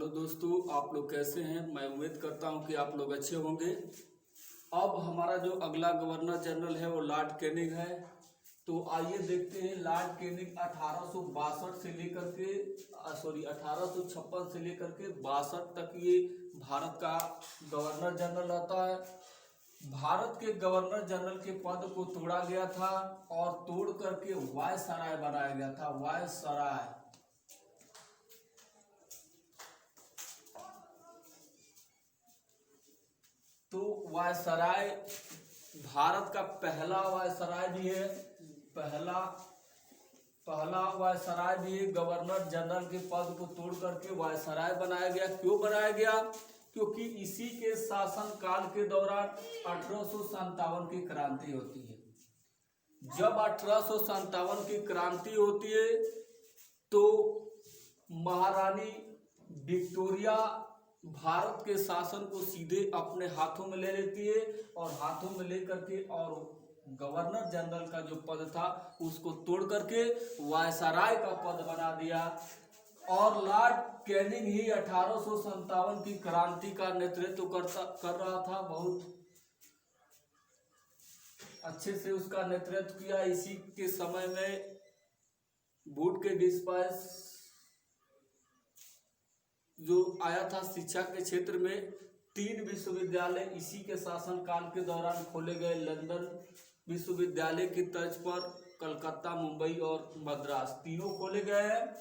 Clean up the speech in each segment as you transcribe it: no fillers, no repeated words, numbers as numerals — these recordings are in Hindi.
हेलो दोस्तों, आप लोग कैसे हैं। मैं उम्मीद करता हूं कि आप लोग अच्छे होंगे। अब हमारा जो अगला गवर्नर जनरल है वो लॉर्ड कैनिंग है। तो आइए देखते हैं लॉर्ड कैनिंग 1862 से लेकर के 1856 से लेकर के 62 तक ये भारत का गवर्नर जनरल रहता है। भारत के गवर्नर जनरल के पद को तोड़ा गया था और तोड़ करके वायसराय बनाया गया था। वायसराय तो वायसराय भारत का पहला वायसराय भी है। पहला वायसराय भी है। गवर्नर जनरल के पद को तोड़ करके वायसराय बनाया गया। क्यों बनाया गया? क्योंकि इसी के शासन काल के दौरान 1857 की क्रांति होती है। जब 1857 की क्रांति होती है तो महारानी विक्टोरिया भारत के शासन को सीधे अपने हाथों में ले लेती है और हाथों में लेकर के और गवर्नर जनरल का जो पद था उसको तोड़ करके वायसराय का पद बना दिया। और लॉर्ड कैनिंग ही 1857 की क्रांति का नेतृत्व कर रहा था। बहुत अच्छे से उसका नेतृत्व किया। इसी के समय में बूट के डिस्पाइस जो आया था शिक्षा के क्षेत्र में 3 विश्वविद्यालय इसी के शासन काल के दौरान खोले गए। लंदन विश्वविद्यालय की तर्ज पर कलकत्ता, मुंबई और मद्रास तीनों खोले गए हैं।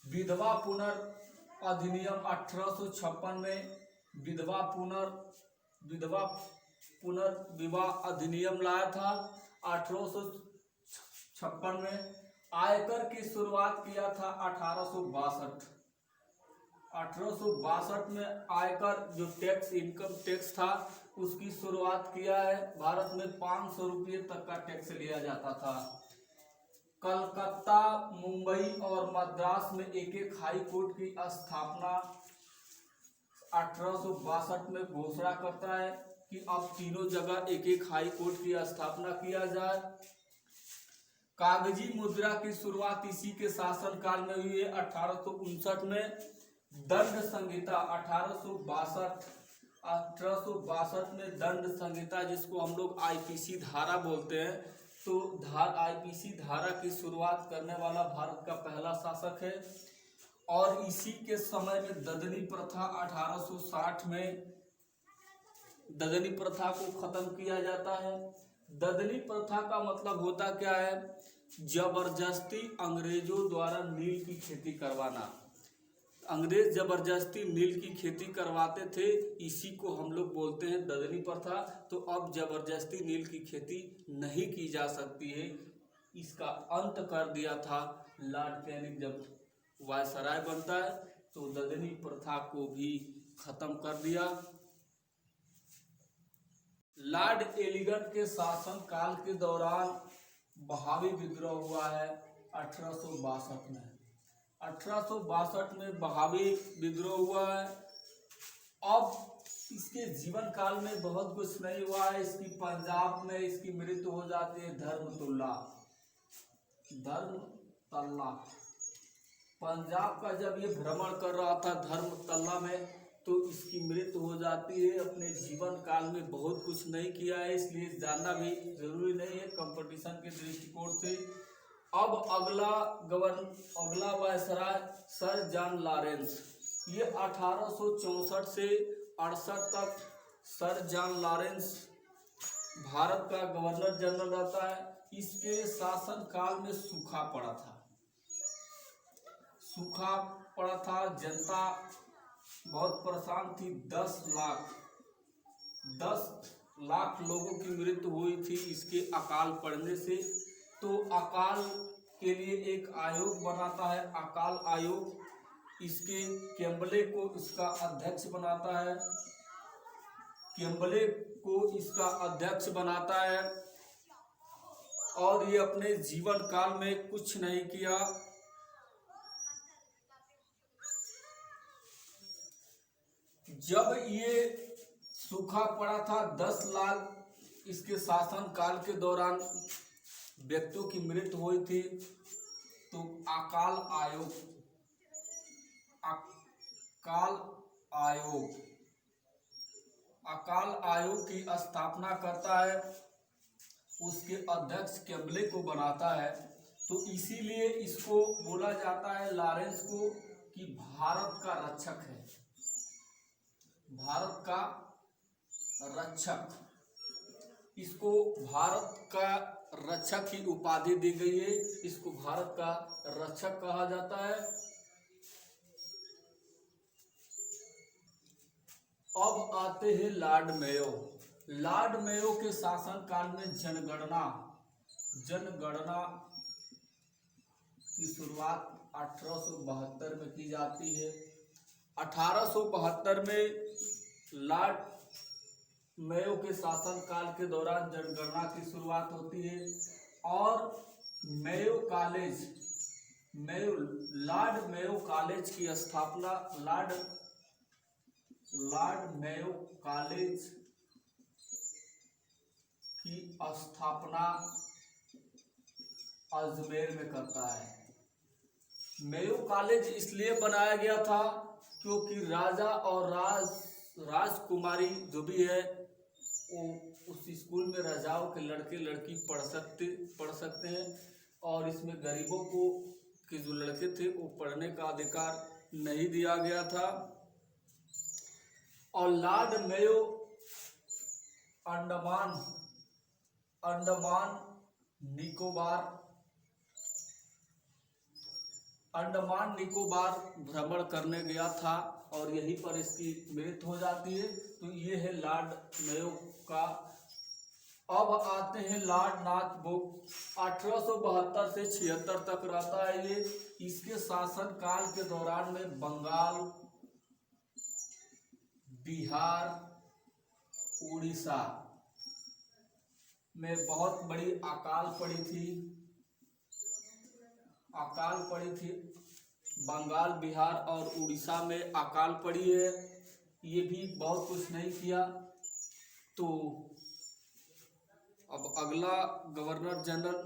विधवा पुनर्विवाह 1856 में विधवा पुनर्विवाह अधिनियम लाया था। 1856 में आयकर की शुरुआत किया था। 1862 में आयकर जो टैक्स इनकम टैक्स था उसकी शुरुआत किया है। भारत में 500 रुपये तक का टैक्स लिया जाता था। कलकत्ता, मुंबई और मद्रास में एक एक हाई कोर्ट की स्थापना 1862 में घोषणा करता है कि अब तीनों जगह एक एक हाई कोर्ट की स्थापना किया जाए। कागजी मुद्रा की शुरुआत इसी के शासन काल में हुई है। 1859 में दंड संहिता 1862 में दंड संहिता जिसको हम लोग आईपीसी धारा बोलते हैं, तो आईपीसी धारा की शुरुआत करने वाला भारत का पहला शासक है। और इसी के समय में ददनी प्रथा 1860 में ददनी प्रथा को खत्म किया जाता है। ददनी प्रथा का मतलब होता क्या है? जबरदस्ती अंग्रेजों द्वारा नील की खेती करवाना। अंग्रेज जबरदस्ती नील की खेती करवाते थे, इसी को हम लोग बोलते हैं ददनी प्रथा। तो अब जबरदस्ती नील की खेती नहीं की जा सकती है। इसका अंत कर दिया था लॉर्ड कैनिंग। जब वायसराय बनता है तो ददनी प्रथा को भी खत्म कर दिया। लॉर्ड एलिगन के शासन काल के दौरान बहावी विद्रोह हुआ है 1862 में। 1862 में बहावी विद्रोह हुआ है। अब इसके जीवन काल में बहुत कुछ नहीं हुआ है। इसकी पंजाब में इसकी मृत्यु हो जाती है। धर्मतुल्ला पंजाब का जब ये भ्रमण कर रहा था धर्मतल्ला में, तो इसकी मृत्यु हो जाती है। अपने जीवन काल में बहुत कुछ नहीं किया है, इसलिए जानना भी जरूरी नहीं है कंपटीशन के दृष्टिकोण से। अब अगला वायसराय सर जॉन लॉरेंस। ये 1864 से 68 तक सर जॉन लॉरेंस भारत का गवर्नर जनरल रहता है। इसके शासन काल में सूखा पड़ा था। जनता बहुत परेशान थी। 10 लाख लोगों की मृत्यु हुई थी इसके अकाल पड़ने से। तो अकाल के लिए एक आयोग बनाता है, अकाल आयोग। इसके कैम्बले को इसका अध्यक्ष बनाता है। और ये अपने जीवन काल में कुछ नहीं किया। जब ये सूखा पड़ा था 10 लाख इसके शासन काल के दौरान व्यक्तियों की मृत्यु हुई थी, तो अकाल अकाल आयोग, अकाल आयोग की स्थापना करता है, उसके अध्यक्ष कैबिनेट को बनाता है। तो इसीलिए इसको बोला जाता है लॉरेंस को कि भारत का रक्षक है, भारत का रक्षक। इसको भारत का रक्षक की उपाधि दी गई है, इसको भारत का रक्षक कहा जाता है। अब आते हैं लॉर्ड मेयो। लॉर्ड मेयो के शासन काल में जनगणना की शुरुआत 1872 में की जाती है। 1872 में लॉर्ड मेयो के शासन काल के दौरान जनगणना की शुरुआत होती है और Mayo college, Lord Mayo college की स्थापना, लॉर्ड मेयो कॉलेज की स्थापना अजमेर में करता है। मेयो कॉलेज इसलिए बनाया गया था क्योंकि राजा और राजकुमारी जो भी है वो उस स्कूल में राजाओं के लड़के लड़की पढ़ सकते हैं और इसमें गरीबों को के जो लड़के थे वो पढ़ने का अधिकार नहीं दिया गया था। और लॉर्ड मेयो अंडमान निकोबार भ्रमण करने गया था और यहीं पर इसकी मृत्यु हो जाती है। तो ये है लॉर्ड मेयो का। अब आते हैं लॉर्ड नॉर्थब्रुक। 1872 से 76 तक रहता है ये। इसके शासन काल के दौरान में बंगाल, बिहार, उड़ीसा में बहुत बड़ी अकाल पड़ी थी। बंगाल, बिहार और उड़ीसा में अकाल पड़ी है। ये भी बहुत कुछ नहीं किया। तो अब अगला गवर्नर जनरल